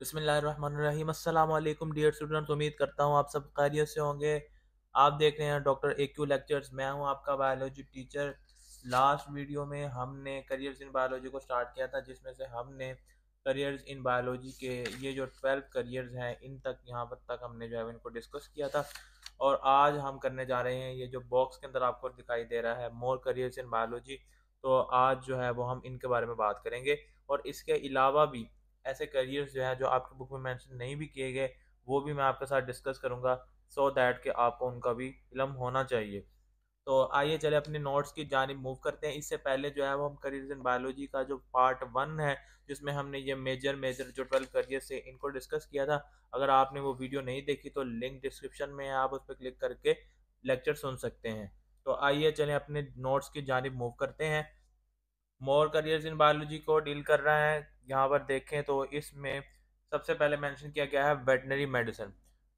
बिस्मिल्लाहिर्रहमानिर्रहीम अस्सलाम वालेकुम डियर स्टूडेंट्स। उम्मीद करता हूँ आप सब खैरियत से होंगे। आप देख रहे हैं डॉक्टर AQ लेक्चर्स। मैं हूँ आपका बायोलॉजी टीचर। लास्ट वीडियो में हमने करियर्स इन बायोलॉजी को स्टार्ट किया था, जिसमें से हमने करियर्स इन बायोलॉजी के ये जो 12 करियर्स हैं इन तक यहाँ पर तक हमने जो है इनको डिस्कस किया था। और आज हम करने जा रहे हैं ये जो बॉक्स के अंदर आपको दिखाई दे रहा है, मोर करियर्स इन बायोलॉजी। तो आज जो है वो हम इनके बारे में बात करेंगे। और इसके अलावा भी ऐसे करियर्स जो है जो आपकी बुक में मेंशन नहीं भी किए गए, वो भी मैं आपके साथ डिस्कस करूंगा, सो दैट कि आपको उनका भी इल्म होना चाहिए। तो आइए चले अपने नोट्स की जानिब मूव करते हैं। इससे पहले जो है वो हम करियर्स इन बायोलॉजी का जो पार्ट 1 है, जिसमें हमने ये मेजर मेजर जो 12 करियर से इनको डिस्कस किया था। अगर आपने वो वीडियो नहीं देखी तो लिंक डिस्क्रिप्शन में है, आप उस पर क्लिक करके लेक्चर सुन सकते हैं। तो आइए चलें अपने नोट्स की जानिब मूव करते हैं। मोर करियर्स इन बायोलॉजी को डील कर रहा है। यहाँ पर देखें तो इसमें सबसे पहले मेंशन किया गया है वेटनरी मेडिसिन।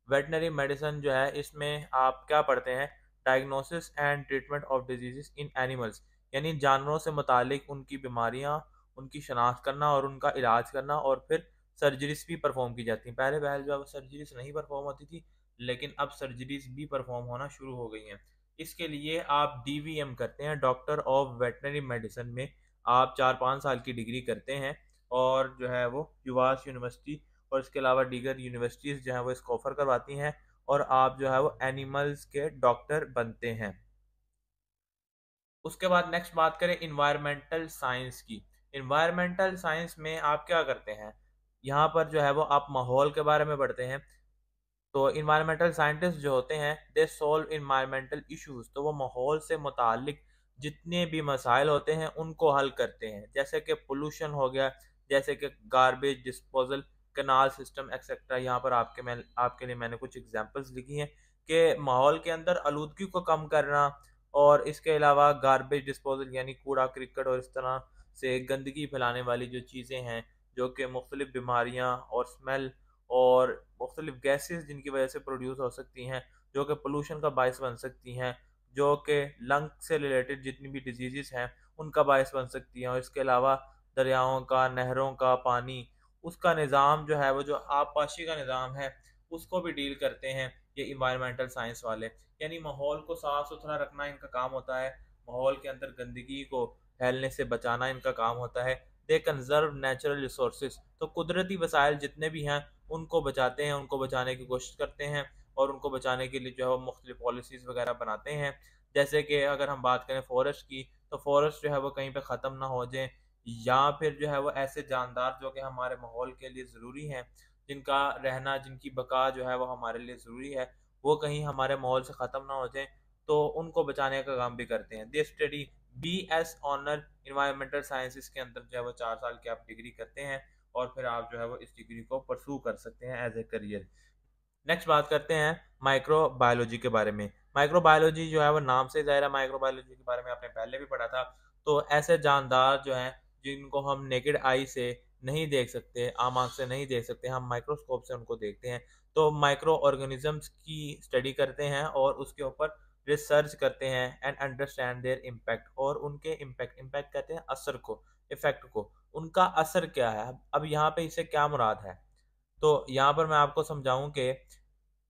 वेटनरी मेडिसिन जो है इसमें आप क्या पढ़ते हैं, diagnosis and treatment of diseases in animals, यानी जानवरों से मुतालिक उनकी बीमारियां, उनकी शनाख्त करना और उनका इलाज करना। और फिर सर्जरीज भी परफॉर्म की जाती हैं। पहले पहले जो है सर्जरीज नहीं परफॉर्म होती थी, लेकिन अब सर्जरीज भी परफॉर्म होना शुरू हो गई हैं। इसके लिए आप DVM करते हैं, डॉक्टर ऑफ वेटनरी मेडिसिन में आप 4-5 साल की डिग्री करते हैं। और जो है वो युवास यूनिवर्सिटी और इसके अलावा दीगर यूनिवर्सिटीज़ जो है वो इसको ऑफर करवाती हैं, और आप जो है वो एनिमल्स के डॉक्टर बनते हैं। उसके बाद नेक्स्ट बात करें इन्वायरमेंटल साइंस की। इन्वायरमेंटल साइंस में आप क्या करते हैं, यहाँ पर जो है वो आप माहौल के बारे में पढ़ते हैं। तो इन्वायरमेंटल साइंटिस्ट जो होते हैं दे सॉल्व इन्वायरमेंटल इश्यूज, तो वो माहौल से मुतालिक जितने भी मसाइल होते हैं उनको हल करते हैं, जैसे कि पोल्यूशन हो गया, जैसे कि garbage disposal, canal system etcetera. यहाँ पर आपके लिए मैंने कुछ एग्जांपल्स लिखी हैं कि माहौल के अंदर आलूदगी को कम करना, और इसके अलावा गार्बेज डिस्पोजल यानी कूड़ा क्रिकट और इस तरह से गंदगी फैलाने वाली जो चीज़ें हैं, जो कि मुख्तलिफ बीमारियाँ और स्मेल और मुख्तलिफ गैसेस जिनकी वजह से प्रोड्यूस हो सकती हैं, जो कि पोल्यूशन का बायस बन सकती हैं, जो कि लंग से रिलेटेड जितनी भी डिजीज़ हैं उनका बायस बन सकती हैं। और इसके अलावा दरियाओं का, नहरों का पानी, उसका निज़ाम जो है वो जो आबपाशी का निज़ाम है उसको भी डील करते हैं ये इन्वायरमेंटल साइंस वाले। यानी माहौल को साफ़ सुथरा रखना इनका काम होता है, माहौल के अंदर गंदगी को फैलने से बचाना इनका काम होता है। दे कंजर्व नेचुरल रिसोर्सेज, तो कुदरती वसाइल जितने भी हैं उनको बचाते हैं, उनको बचाने की कोशिश करते हैं, और उनको बचाने के लिए जो है वो मुख्तलिफ पॉलिसीज़ वगैरह बनाते हैं। जैसे कि अगर हम बात करें फॉरेस्ट की, तो फॉरेस्ट जो है वो कहीं पे ख़त्म ना हो जाए, या फिर जो है वो ऐसे जानदार जो कि हमारे माहौल के लिए ज़रूरी हैं, जिनका रहना, जिनकी बका जो है वो हमारे लिए ज़रूरी है, वो कहीं हमारे माहौल से ख़त्म ना हो जाए, तो उनको बचाने का काम भी करते हैं। They study BS honour environmental sciences के अंदर जो है वो 4 साल की आप डिग्री करते हैं, और फिर आप जो है वो इस डिग्री को परसू कर सकते हैं एज ए करियर। नेक्स्ट बात करते हैं माइक्रोबायोलॉजी के बारे में। माइक्रोबायोलॉजी जो है वो नाम से ज़ाहिर है, माइक्रोबायोलॉजी के बारे में आपने पहले भी पढ़ा था। तो ऐसे जानदार जो हैं जिनको हम नेकेड आई से नहीं देख सकते, आम आँख से नहीं देख सकते, हम माइक्रोस्कोप से उनको देखते हैं। तो माइक्रो ऑर्गेनिजम्स की स्टडी करते हैं और उसके ऊपर रिसर्च करते हैं एंड अंडरस्टैंड देयर इम्पैक्ट, और उनके इम्पैक्ट, इम्पैक्ट कहते हैं असर को, इफेक्ट को, उनका असर क्या है। अब यहाँ पे इससे क्या मुराद है, तो यहाँ पर मैं आपको समझाऊं कि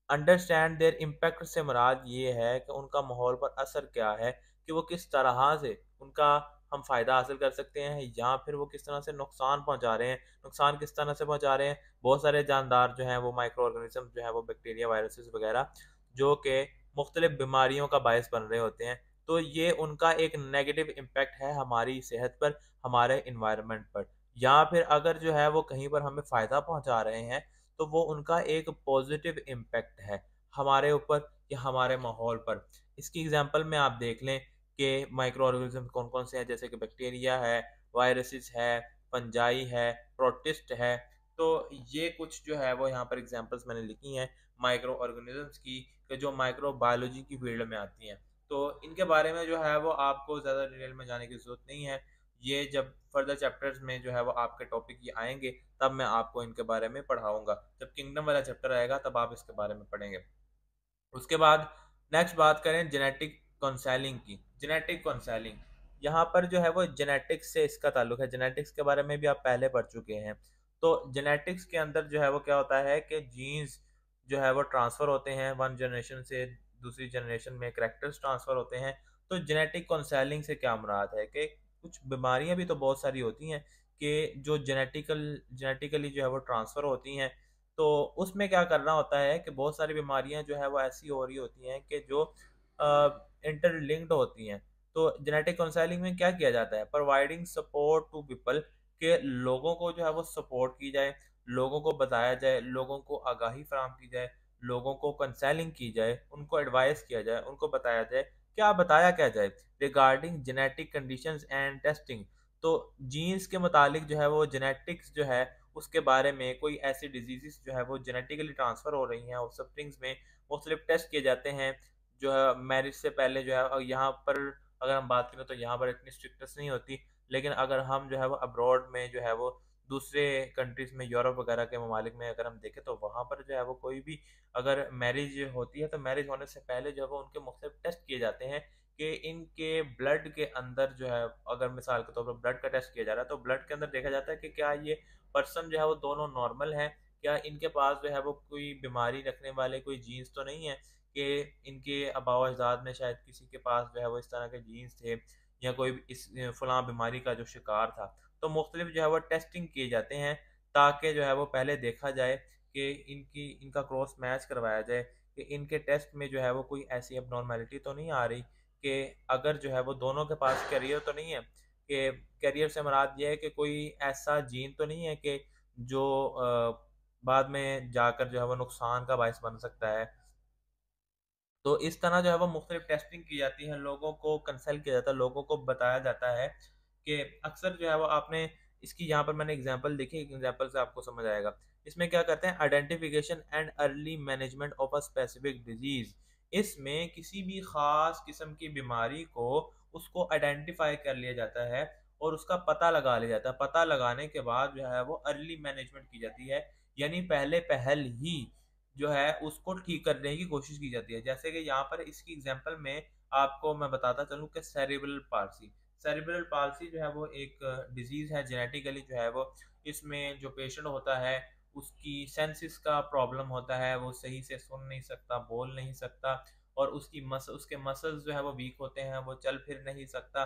अंडरस्टैंड देयर इम्पैक्ट से मुराद ये है कि उनका माहौल पर असर क्या है, कि वो किस तरह से उनका हम फ़ायदा हासिल कर सकते हैं, या फिर वो किस तरह से नुकसान पहुंचा रहे हैं। नुकसान किस तरह से पहुंचा रहे हैं, बहुत सारे जानदार जो हैं वो माइक्रो ऑर्गेनिज्म जो है वो बैक्टीरिया, वायरसेस वगैरह, जो कि मुख्तलिफ बीमारियों का बायस बन रहे होते हैं। तो ये उनका एक नेगेटिव इम्पैक्ट है हमारी सेहत पर, हमारे इन्वायरमेंट पर। या फिर अगर जो है वो कहीं पर हमें फ़ायदा पहुंचा रहे हैं, तो वो उनका एक पॉजिटिव इम्पैक्ट है हमारे ऊपर या हमारे माहौल पर। इसकी एग्जांपल में आप देख लें कि माइक्रो ऑर्गेनिज्म कौन कौन से हैं, जैसे कि बैक्टीरिया है, वायरसेस है, फंजाई है, प्रोटिस्ट है। तो ये कुछ जो है वो यहाँ पर एग्जांपल्स मैंने लिखी हैं माइक्रो ऑर्गेनिजम्स की, कि जो माइक्रो बायोलॉजी की फील्ड में आती हैं। तो इनके बारे में जो है वो आपको ज़्यादा डिटेल में जाने की ज़रूरत नहीं है। ये जब फर्दर चैप्टर्स में जो है वो आपके टॉपिक ये आएंगे, तब मैं आपको इनके बारे में पढ़ाऊंगा। जब किंगडम वाला चैप्टर आएगा तब आप इसके बारे में पढ़ेंगे। उसके बाद नेक्स्ट बात करें जेनेटिक काउंसलिंग की। जेनेटिक काउंसलिंग, यहाँ पर जो है वो जेनेटिक्स से इसका ताल्लुक है। जेनेटिक्स के बारे में भी आप पहले पढ़ चुके हैं। तो जेनेटिक्स के अंदर जो है वो क्या होता है कि जीन्स जो है वो ट्रांसफ़र होते हैं वन जनरेशन से दूसरी जनरेशन में, करैक्टर्स ट्रांसफ़र होते हैं। तो जेनेटिक काउंसलिंग से क्या मुराद है कि कुछ बीमारियां भी तो बहुत सारी होती हैं कि जो जेनेटिकली जो है वो ट्रांसफ़र होती हैं। तो उसमें क्या करना होता है कि बहुत सारी बीमारियां जो है वो ऐसी हो रही होती हैं कि जो इंटरलिंक्ड होती हैं। तो जेनेटिक काउंसलिंग में क्या किया जाता है, प्रोवाइडिंग सपोर्ट टू पीपल, के लोगों को जो है वो सपोर्ट की जाए, लोगों को बताया जाए, लोगों को आगाही फराहम की जाए, लोगों को कंसल्टिंग की जाए, उनको एडवाइस किया जाए, उनको बताया जाए, क्या बताया क्या जाए regarding genetic conditions and testing. तो जीन्स के मुतालिक जो है वो जेनेटिक्स जो है उसके बारे में कोई ऐसी डिजीज़ जो है वो जेनेटिकली ट्रांसफ़र हो रही हैं और स्प्रिंग्स में मुख्तलिफ टेस्ट किए जाते हैं जो है मैरिज से पहले जो है। और यहाँ पर अगर हम बात करें तो यहाँ पर इतनी स्ट्रिक्टनेस नहीं होती, लेकिन अगर हम जो है वो अब्रॉड में जो है वो दूसरे कंट्रीज़ में, यूरोप वगैरह के ममालिक में अगर हम देखें तो वहाँ पर जो है वो कोई भी अगर मैरिज होती है तो मैरिज होने से पहले जो है वो उनके मुख्तलिफ टेस्ट किए जाते हैं कि इनके ब्लड के अंदर जो है, अगर मिसाल के तौर पर ब्लड का टेस्ट किया जा रहा है तो ब्लड के अंदर देखा जाता है कि क्या ये पर्सन जो है वो दोनों नॉर्मल है, क्या इनके पास जो है वो कोई बीमारी रखने वाले कोई जीन्स तो नहीं है कि इनके आबाओ अजदाद में शायद किसी के पास जो है वो इस तरह के जीन्स थे या कोई भी इस फलां बीमारी का जो शिकार था। तो मुख्तलिफ जो है वो टेस्टिंग किए जाते हैं ताकि जो है वो पहले देखा जाए कि इनका क्रॉस मैच करवाया जाए कि इनके टेस्ट में जो है वो कोई ऐसी एबनॉर्मेलिटी तो नहीं आ रही कि अगर जो है वो दोनों के पास कैरियर तो नहीं है, कि कैरियर से मुराद ये है कि कोई ऐसा जीन तो नहीं है कि जो बाद में जाकर जो है वो नुकसान का बायस बन सकता है। तो इस तरह जो है वो मुख्तलिफ टेस्टिंग की जाती है, लोगों को कंसल्ट किया जाता है, लोगों को बताया जाता है कि अक्सर जो है वो आपने इसकी यहाँ पर मैंने एग्जांपल देखी, एक एग्जांपल से आपको समझ आएगा। इसमें क्या करते हैं, identification and early management of a specific disease. इसमें किसी भी खास किस्म की बीमारी को उसको आइडेंटिफाई कर लिया जाता है और उसका पता लगा लिया जाता है। पता लगाने के बाद जो है वो अर्ली मैनेजमेंट की जाती है, यानी पहले पहल ही जो है उसको ठीक करने की कोशिश की जाती है। जैसे कि यहाँ पर इसकी एग्जांपल में आपको मैं बताता चलूँ कि सेरिब्रल पाल्सी, सेरिब्रल पाल्सी जो है वो एक डिजीज़ है जेनेटिकली जो है वो, इसमें जो पेशेंट होता है उसकी सेंसिस का प्रॉब्लम होता है, वो सही से सुन नहीं सकता, बोल नहीं सकता और उसके मसल्स जो है वो वीक होते हैं, वो चल फिर नहीं सकता।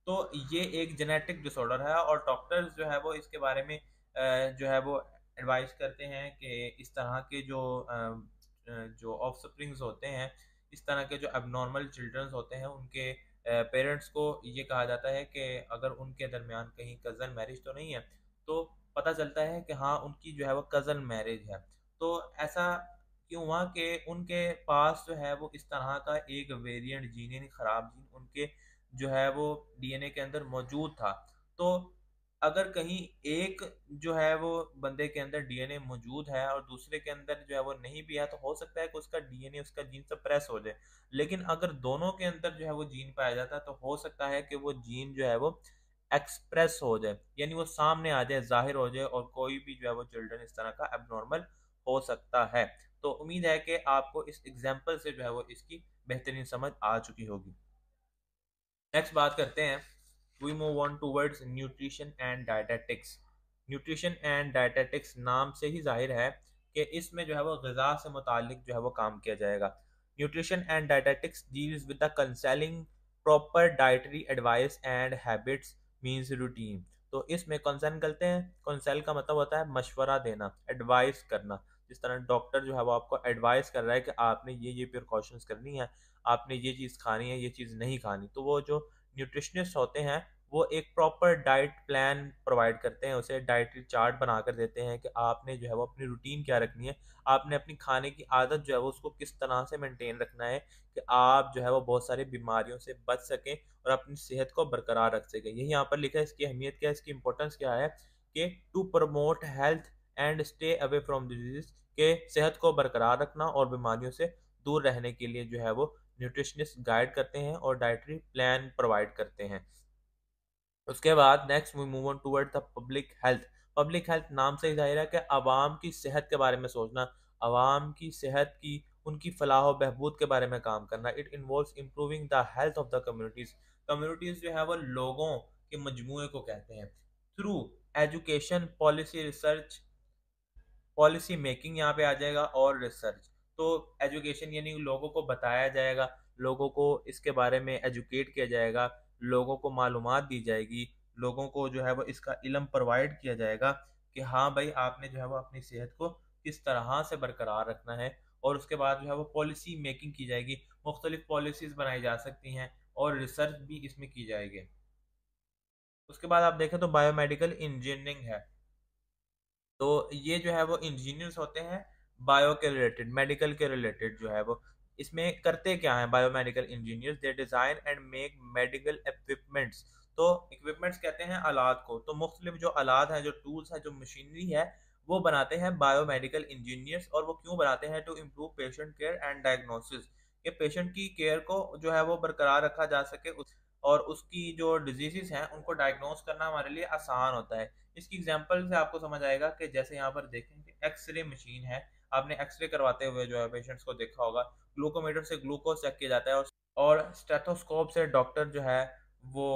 तो ये एक जेनेटिक डिसऑर्डर है और डॉक्टर्स जो है वो इसके बारे में जो है वो एडवाइस करते हैं कि इस तरह के जो ऑफस्प्रिंग्स होते हैं, इस तरह के जो एबनॉर्मल चिल्ड्रंस होते हैं उनके पेरेंट्स को ये कहा जाता है कि अगर उनके दरमियान कहीं कज़न मैरिज तो नहीं है, तो पता चलता है कि हाँ उनकी जो है वो कज़न मैरिज है। तो ऐसा क्यों हुआ कि उनके पास जो है वो इस तरह का एक वेरिएंट जीन, यानी खराब जीन उनके जो है वो डीएनए के अंदर मौजूद था। तो अगर कहीं एक जो है वो बंदे के अंदर डीएनए मौजूद है और दूसरे के अंदर जो है वो नहीं भी है, तो हो सकता है कि उसका डीएनए, उसका जीन सप्रेस हो जाए। लेकिन अगर दोनों के अंदर जो है वो जीन पाया जाता है तो हो सकता है कि वो जीन जो है वो एक्सप्रेस हो जाए, यानी वो सामने आ जाए, जाहिर हो जाए और कोई भी जो है वो चिल्ड्रन इस तरह का एबनॉर्मल हो सकता है। तो उम्मीद है कि आपको इस एग्जाम्पल से जो है वो इसकी बेहतरीन समझ आ चुकी होगी। नेक्स्ट बात करते हैं, we move on towards nutrition and dietetics. Nutrition and dietetics नाम से ही जाहिर है कि इसमें जो है वो ग़िज़ा से मुतालिक जो है वो काम किया जाएगा। Nutrition and dietetics deals with the counseling proper dietary advice and habits means routine. तो इसमें कंसर्न करते हैं, कंसल का मतलब होता है मशवरा देना, एडवाइस करना। जिस तरह डॉक्टर जो है वो आपको एडवाइस कर रहा है कि आपने ये प्रिकॉशंस करनी है, आपने ये चीज़ खानी है, ये चीज़ नहीं खानी। तो वो जो न्यूट्रिशनिस्ट होते हैं वो एक प्रॉपर डाइट प्लान प्रोवाइड करते हैं, उसे डाइटरी चार्ट बना कर देते हैं कि आपने जो है वो अपनी रूटीन क्या रखनी है, आपने अपनी खाने की आदत जो है वो उसको किस तरह से मेंटेन रखना है कि आप जो है वो बहुत सारी बीमारियों से बच सकें और अपनी सेहत को बरकरार रख सकें। यही यहाँ पर लिखा है, इसकी अहमियत क्या है, इसकी इंपॉर्टेंस क्या है कि to promote health and stay away from disease, के सेहत को बरकरार रखना और बीमारियों से दूर रहने के लिए जो है वो न्यूट्रिशनिस्ट गाइड करते हैं और डाइटरी प्लान प्रोवाइड करते हैं। उसके बाद next we move on toward the public health. Public health नाम से ही जाहिर है कि आवाम की सेहत के बारे में सोचना, आवाम की सेहत की, उनकी फलाह बहबूद के बारे में काम करना। It involves improving the health of the communities. Communities जो है वो लोगों के मजमूए को कहते हैं, through education, policy research, policy making यहाँ पे आ जाएगा, और रिसर्च। तो एजुकेशन यानी लोगों को बताया जाएगा, लोगों को इसके बारे में एजुकेट किया जाएगा, लोगों को मालूमात दी जाएगी, लोगों को जो है वो इसका इल्म प्रोवाइड किया जाएगा कि हाँ भाई आपने जो है वो अपनी सेहत को किस तरह से बरकरार रखना है। और उसके बाद जो है वो पॉलिसी मेकिंग की जाएगी, मुख्तलिफ पॉलिसीज बनाई जा सकती हैं, और रिसर्च भी इसमें की जाएगी। उसके बाद आप देखें तो बायोमेडिकल इंजीनियरिंग है। तो ये जो है वो इंजीनियर्स होते हैं बायो के रिलेटेड, मेडिकल के रिलेटेड जो है वो। इसमें करते क्या है biomedical engineers? They design and make medical equipments. तो इक्विपमेंट्स कहते हैं आलात को, तो मुख्तलिफ जो आलात हैं, जो टूल्स हैं, जो मशीनरी है, वो बनाते हैं बायोमेडिकल इंजीनियर्स। और वो क्यों बनाते हैं? To improve patient care and diagnosis, कि पेशेंट की केयर को जो है वो बरकरार रखा जा सके, और उसकी जो डिजीज़ हैं उनको डायग्नोस करना हमारे लिए आसान होता है। इसकी एग्जांपल से आपको समझ आएगा कि जैसे यहाँ पर देखें कि एक्सरे मशीन है, आपने एक्सरे करवाते हुए जो है पेशेंट्स को देखा होगा, ग्लूकोमीटर से ग्लूकोज चेक किया जाता है, और स्टेथोस्कोप से डॉक्टर जो है वो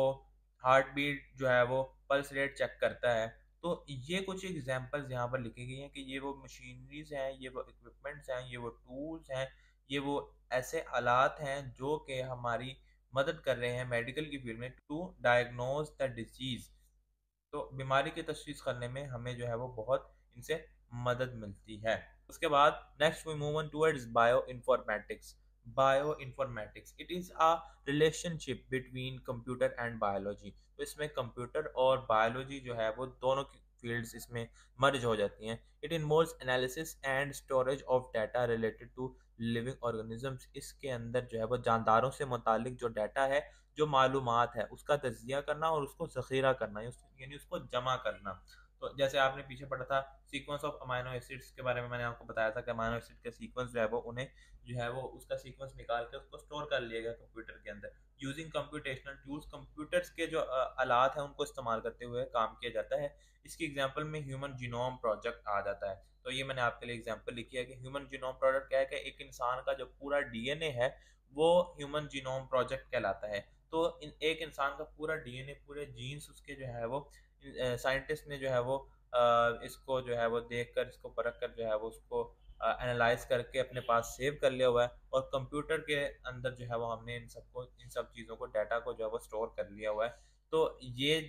हार्ट बीट जो है वो पल्स रेट चेक करता है। तो ये कुछ एग्जांपल्स यहाँ पर लिखी गई हैं कि ये वो मशीनरीज हैं, ये वो इक्विपमेंट्स हैं, ये वो टूल्स हैं, ये वो ऐसे आलात हैं जो कि हमारी मदद कर रहे हैं मेडिकल की फील्ड में टू डायग्नोज द डिजीज। तो बीमारी की तशखीस करने में हमें जो है वो बहुत इनसे मदद मिलती है। उसके बाद next we move on towards bioinformatics. Bioinformatics it is a relationship between computer and biology. तो इसमें कंप्यूटर और बायोलॉजी जो है वो दोनों की फील्ड्स इसमें मर्ज हो जाती हैं। It involves analysis and storage of data related to living organisms. इसके अंदर जो है वो जानदारों से मुतालिक जो डाटा है, जो मालूमात है, उसका तज्जिया करना और उसको ज़ख़ीरा करना, यानी उसको जमा करना। तो जैसे आपने पीछे पढ़ा था सीक्वेंस ऑफ अमाइनो एसिड्स के बारे में, मैंने आपको बताया था कि अमाइनो एसिड का सीक्वेंस जो है वो उन्हें जो है वो उसका सीक्वेंस निकाल के उसको स्टोर कर लिया गया कंप्यूटर के अंदर यूजिंग कंप्यूटेशनल टूल्स। कंप्यूटर्स के जो आलात हैं उनको इस्तेमाल करते हुए काम किया जाता है। इसकी एग्जांपल में ह्यूमन जीनोम प्रोजेक्ट आ जाता है। तो ये मैंने आपके लिए एग्जांपल लिखी है कि ह्यूमन जीनोम प्रोजेक्ट क्या है कि एक इंसान का जो पूरा डीएनए है वो ह्यूमन जीनोम प्रोजेक्ट कहलाता है। तो एक इंसान का पूरा डीएनए, पूरे जीन्स उसके जो है वो साइंटिस्ट ने जो है वो इसको जो है वो देख कर, इसको परख कर जो है वो उसको एनालाइज करके अपने पास सेव कर लिया हुआ है, और कंप्यूटर के अंदर जो है वो हमने इन सब चीज़ों को, डाटा को जो है वो स्टोर कर लिया हुआ है। तो ये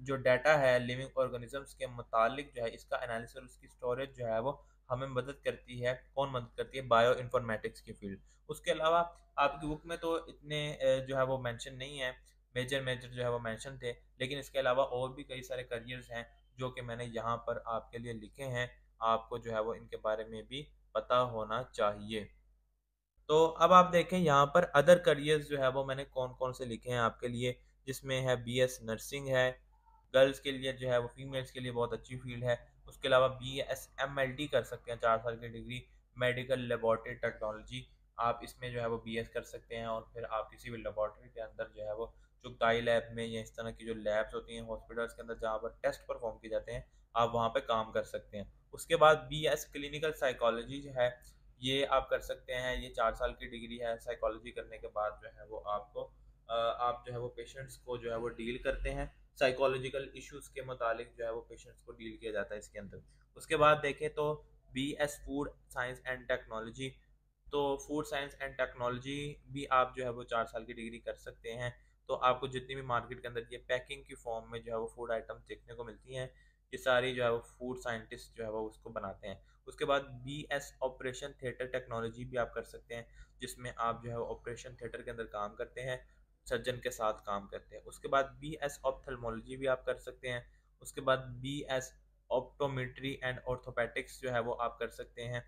जो डाटा है लिविंग ऑर्गेनिजम्स के मुतालिक जो है, इसका एनालिसिस और उसकी स्टोरेज जो है वो हमें मदद करती है। कौन मदद करती है? बायो इन्फॉर्मेटिक्स की फील्ड। उसके अलावा आपकी बुक में तो इतने जो है वो मेंशन नहीं है, मेजर मेजर जो है वो मेंशन थे, लेकिन इसके अलावा और भी कई सारे करियर्स हैं जो कि मैंने यहाँ पर आपके लिए लिखे हैं। आपको जो है वो इनके बारे में भी पता होना चाहिए। तो अब आप देखें यहाँ पर अदर करियर्स जो है वो मैंने कौन कौन से लिखे हैं आपके लिए, जिसमें है बीएस नर्सिंग है, गर्ल्स के लिए जो है वो, फीमेल्स के लिए बहुत अच्छी फील्ड है। उसके अलावा BSMLT कर सकते हैं, 4 साल की डिग्री, मेडिकल लेबॉर्ट्री टेक्नोलॉजी। आप इसमें जो है वो BS कर सकते हैं, और फिर आप किसी भी लेबॉर्ट्री के अंदर जो है वो जो काई लैब में या इस तरह की जो लैब्स होती हैं हॉस्पिटल्स के अंदर जहाँ पर टेस्ट परफॉर्म किए जाते हैं, आप वहाँ पे काम कर सकते हैं। उसके बाद BS क्लिनिकल साइकोलॉजी जो है ये आप कर सकते हैं। ये 4 साल की डिग्री है। साइकोलॉजी करने के बाद जो है वो आपको आप जो है वो पेशेंट्स को जो है वो डील करते हैं, साइकोलॉजिकल इश्यूज के मुतालिक जो है वो पेशेंट्स को डील किया जाता है इसके अंदर। उसके बाद देखें तो BS food science and technology. तो फूड साइंस एंड टेक्नोलॉजी भी आप जो है वो 4 साल की डिग्री कर सकते हैं। तो आपको जितनी भी मार्केट के अंदर ये पैकिंग की फॉर्म में जो है वो फूड आइटम्स देखने को मिलती हैं, ये सारी जो है वो फूड साइंटिस्ट जो है वो उसको बनाते हैं। उसके बाद BS ऑपरेशन थिएटर टेक्नोलॉजी भी आप कर सकते हैं, जिसमें आप जो है ऑपरेशन थिएटर के अंदर काम करते हैं, सर्जन के साथ काम करते हैं। उसके बाद BS ऑप्थेल्मोलॉजी भी आप कर सकते हैं। उसके बाद BS ऑप्टोमेट्री एंड ऑर्थोपेटिक्स जो है वो आप कर सकते हैं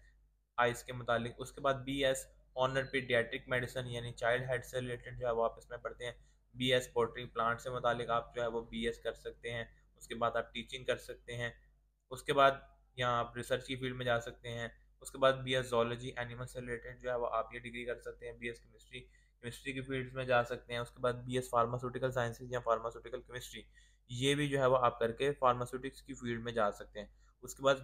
आइस के मुतालिक। उसके बाद BS ऑनर पीडियाट्रिक मेडिसिन यानी चाइल्ड हेड से रिलेटेड जो है वो आप इसमें पढ़ते हैं। BS पोल्ट्री प्लांट से मुतालिक आप जो है वो BS कर सकते हैं। उसके बाद आप टीचिंग कर सकते हैं। उसके बाद यहाँ आप रिसर्च की फील्ड में जा सकते हैं। उसके बाद BS जोलॉजी एनिमल से रिलेटेड जो है वो आप ये डिग्री कर सकते हैं। BS केमिस्ट्री, केमिस्ट्री की फील्ड में जा सकते हैं। उसके बाद BS फार्मास्यूटिकल साइंसेज या फार्मास्यूटिकल केमिस्ट्री, ये भी जो है वो आप करके फार्मास्यूटिक्स की फील्ड में जा सकते हैं। उसके बाद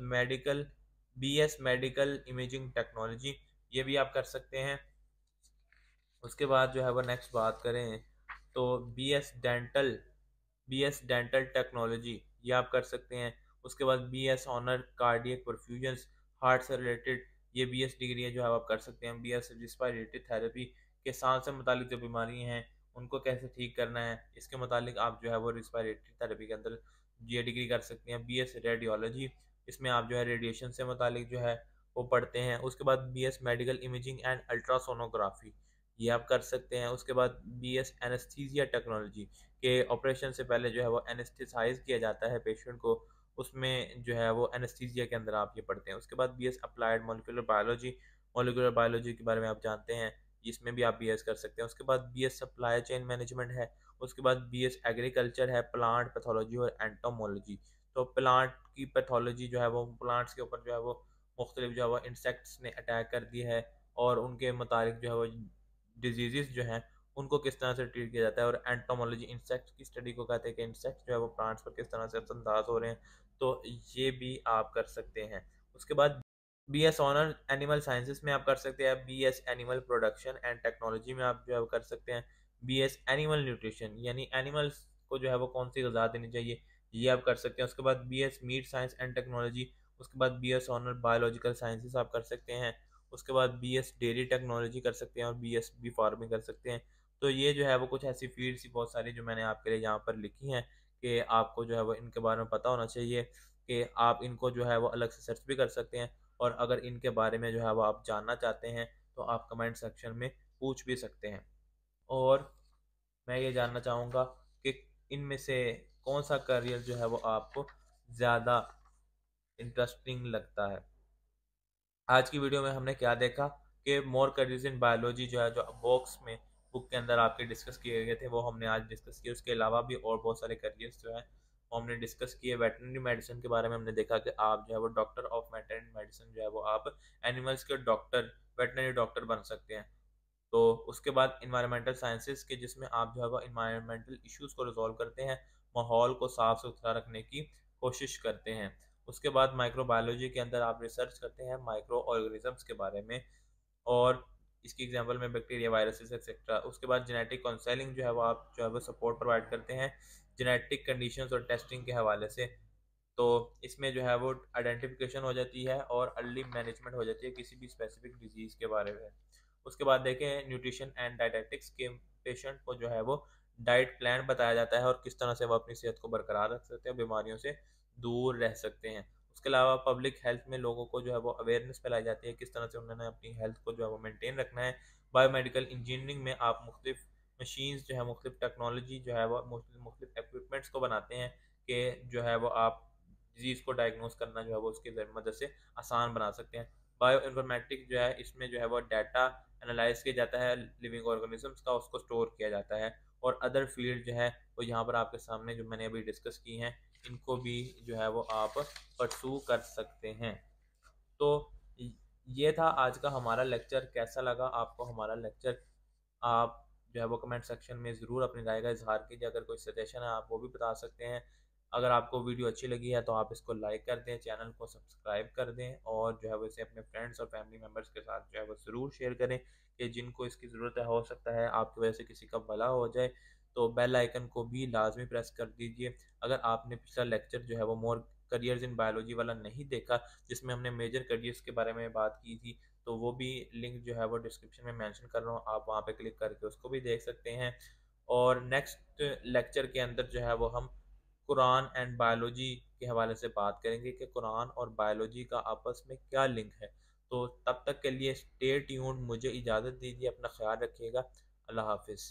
BS मेडिकल इमेजिंग टेक्नोलॉजी, ये भी आप कर सकते हैं। उसके बाद जो है वो नेक्स्ट बात करें तो BS dental, BS dental technology, ये आप कर सकते हैं। उसके बाद BS ऑनर कार्डियक परफ्यूजन्स, हार्ट से रिलेटेड ये BS डिग्री है जो है आप कर सकते हैं। BS रिस्पायरेटरी थेरेपी के सांस से मुतालिक जो बीमारी हैं उनको कैसे ठीक करना है, इसके मुतालिक आप जो है वो रिस्पायरेटरी थेरेपी के अंदर ये डिग्री कर सकते हैं। BS रेडियोलॉजी, इसमें आप जो है रेडिएशन से मुतालिक जो है वो पढ़ते हैं। उसके बाद BS medical imaging and ultrasonography, ये आप कर सकते हैं। उसके बाद BS एनेस्थीसिया टेक्नोलॉजी के ऑपरेशन से पहले जो है वो एनेस्थेसाइज किया जाता है पेशेंट को, उसमें जो है वो एनेस्थीसिया के अंदर आप ये पढ़ते हैं। उसके बाद BS applied molecular biology, molecular biology के बारे में आप जानते हैं, इसमें भी आप BS कर सकते हैं। उसके बाद BS सप्लाई चेन मैनेजमेंट है। उसके बाद BS एग्रीकल्चर है, प्लांट पैथोलॉजी और एंटोमोलॉजी। तो प्लांट की पैथोलॉजी जो है वो प्लांट्स के ऊपर जो है वो मुख्तलिफ जो है वो इंसेक्ट्स ने अटैक कर दिया है और उनके मुतालिक जो है वो डिजीज़ जो हैं उनको किस तरह से ट्रीट किया जाता है। और एंटोमोलॉजी इंसेक्ट की स्टडी को कहते हैं कि इंसेक्ट जो है वो प्लांट्स पर किस तरह से असरअंदाज हो रहे हैं, तो ये भी आप कर सकते हैं। उसके बाद BS ऑनर एनिमल साइंसेस में आप कर सकते हैं। BS animal production and technology में आप जो है वो कर सकते हैं। BS एनिमल न्यूट्रिशन, यानी एनिमल्स को जो है वो कौन सी ग़िज़ा देनी चाहिए, ये आप कर सकते हैं। उसके बाद BS meat science and technology, उसके बाद BS ऑनर बायोलॉजिकल साइंसेस आप कर सकते हैं। उसके बाद BS डेयरी टेक्नोलॉजी कर सकते हैं और BS बी फार्मिंग कर सकते हैं। तो ये जो है वो कुछ ऐसी फील्ड्स ही बहुत सारी जो मैंने आपके लिए यहाँ पर लिखी हैं कि आपको जो है वो इनके बारे में पता होना चाहिए, कि आप इनको जो है वो अलग से सर्च भी कर सकते हैं। और अगर इनके बारे में जो है वो आप जानना चाहते हैं तो आप कमेंट सेक्शन में पूछ भी सकते हैं। और मैं ये जानना चाहूँगा कि इनमें से कौन सा करियर जो है वो आपको ज़्यादा इंटरेस्टिंग लगता है। आज की वीडियो में हमने क्या देखा कि मोर करियर्स इन बायोलॉजी जो है, जो बॉक्स में बुक के अंदर आपके डिस्कस किए गए थे, वो हमने आज डिस्कस किए। उसके अलावा भी और बहुत सारे करियर्स जो है वो हमने डिस्कस किए। वेटरनरी मेडिसिन के बारे में हमने देखा कि आप जो है वो डॉक्टर ऑफ वेटरनरी मेडिसिन जो है वो आप एनिमल्स के डॉक्टर, वेटरनरी डॉक्टर बन सकते हैं। तो उसके बाद इन्वायरमेंटल साइंसेज के, जिसमें आप जो है वो इन्वायरमेंटल इश्यूज को रिजॉल्व करते हैं, माहौल को साफ सुथरा रखने की कोशिश करते हैं। उसके बाद माइक्रोबायोलॉजी के अंदर आप रिसर्च करते हैं माइक्रो ऑर्गेनिजम्स के बारे में, और इसकी एग्जांपल में बैक्टीरिया, वायरसेस एक्सेट्रा। उसके बाद जेनेटिक काउंसलिंग जो है वो आप जो है वो सपोर्ट प्रोवाइड करते हैं जेनेटिक कंडीशंस और टेस्टिंग के हवाले से। तो इसमें जो है वो आइडेंटिफिकेशन हो जाती है और अर्ली मैनेजमेंट हो जाती है किसी भी स्पेसिफिक डिजीज़ के बारे में। उसके बाद देखें न्यूट्रिशन एंड डायटेटिक्स के, पेशेंट को जो है वो डाइट प्लान बताया जाता है और किस तरह से वो अपनी सेहत को बरकरार रख सकते हैं, बीमारियों से दूर रह सकते हैं। उसके अलावा पब्लिक हेल्थ में लोगों को जो है वो अवेयरनेस फैलाई जाती है किस तरह से उन्होंने अपनी हेल्थ को जो है वो मेंटेन रखना है। बायोमेडिकल इंजीनियरिंग में आप मुख्तलिफ मशीन्स जो है, मुख्तलिफ टेक्नोलॉजी जो है वो मुख्तलिफ इक्विपमेंट्स को बनाते हैं कि जो है वो आप डिजीज़ को डायग्नोस करना जो है वो उसकी मदद से आसान बना सकते हैं। बायो इन्फॉर्मेटिक्स जो है, इसमें जो है वो डाटा एनालाइज किया जाता है लिविंग ऑर्गेनिजम्स का, उसको स्टोर किया जाता है। और अदर फील्ड जो है वो यहाँ पर आपके सामने जो मैंने अभी डिस्कस की हैं, इनको भी जो है वो आप परसू कर सकते हैं। तो ये था आज का हमारा लेक्चर। कैसा लगा आपको हमारा लेक्चर, आप जो है वो कमेंट सेक्शन में ज़रूर अपनी राय का इजहार कीजिए। अगर कोई सजेशन है आप वो भी बता सकते हैं। अगर आपको वीडियो अच्छी लगी है तो आप इसको लाइक कर दें, चैनल को सब्सक्राइब कर दें, और जो है वो इसे अपने फ्रेंड्स और फैमिली मेम्बर्स के साथ जो है वो ज़रूर शेयर करें कि जिनको इसकी ज़रूरत है। हो सकता है आपकी वजह से किसी का भला हो जाए। तो बेल आइकन को भी लाजमी प्रेस कर दीजिए। अगर आपने पिछला लेक्चर जो है वो मोर करियर्स इन बायोलॉजी वाला नहीं देखा, जिसमें हमने मेजर करियर्स के बारे में बात की थी, तो वो भी लिंक जो है वो डिस्क्रिप्शन में मेंशन कर रहा हूँ, आप वहाँ पे क्लिक करके उसको भी देख सकते हैं। और नेक्स्ट लेक्चर के अंदर जो है वो हम कुरान एंड बायोलॉजी के हवाले से बात करेंगे कि कुरान और बायोलॉजी का आपस में क्या लिंक है। तो तब तक के लिए स्टे ट्यून्ड, मुझे इजाज़त दीजिए, अपना ख्याल रखिएगा। अल्लाह हाफिज़।